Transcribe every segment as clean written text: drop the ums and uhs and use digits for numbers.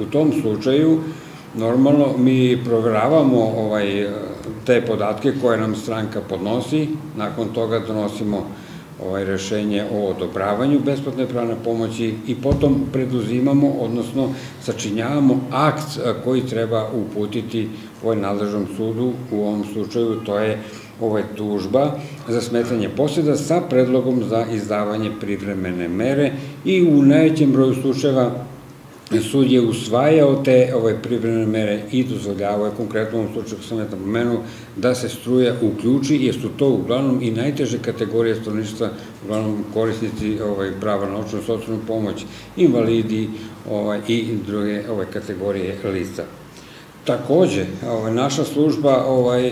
U tom slučaju, normalno, mi provjeravamo te podatke koje nam stranka podnosi, nakon toga donosimo rešenje o odobravanju besplatne pravne pomoći i potom preduzimamo, odnosno sačinjavamo akt koji treba uputiti nadležnom sudu. U ovom slučaju to je tužba za smetanje poseda sa predlogom za izdavanje privremene mere i u najvećem broju slučajeva sud je usvajao te privremene mere i dozvoljavao je, konkretno u ovom slučaju sam je napomenuo, da se struja uključi, jer su to uglavnom i najteže kategorije stanovništva, uglavnom korisnici prava na novčanu socijalnu pomoć, invalidi i druge kategorije lica. Takođe, naša služba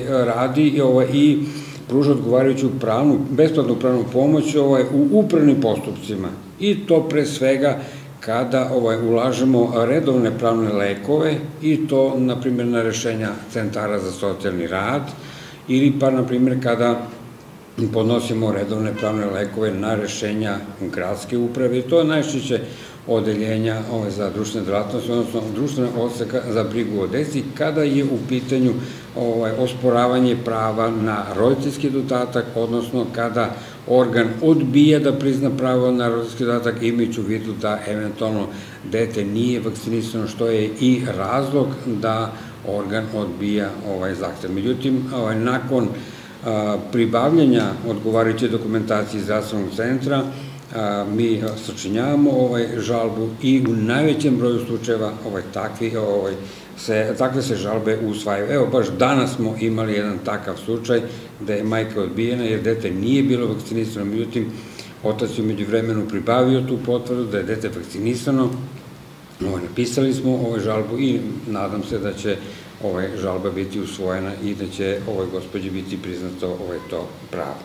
radi i pruža odgovarajuću besplatnu pravnu pomoć u upravnim postupcima i to pre svega kada ulažemo redovne pravne lekove i to, na primjer, na rešenja centara za socijalni rad ili pa, na primjer, kada podnosimo redovne pravne lekove na rešenja gradske uprave i to je najčešće odeljenja za društvene delatnosti, odnosno društvene odseka za brigu o deci, kada je u pitanju osporavanje prava na roditeljski dodatak, odnosno kada organ odbija da prizna pravo na roditeljski dodatak, imajući u vidu da eventualno dete nije vakcinisano, što je i razlog da organ odbija zahtev. Međutim, nakon pribavljanja odgovarajuće dokumentacije iz zdravstvenog centra, mi sačinjavamo žalbu i u najvećem broju slučajeva takve se žalbe usvajaju. Evo, baš danas smo imali jedan takav slučaj da je majka odbijena jer dete nije bilo vakcinisano, međutim, otac je umeđu vremenu pribavio tu potvrdu da je dete vakcinisano, napisali smo žalbu i nadam se da će žalba biti usvojena i da će gospođi biti priznato to pravo.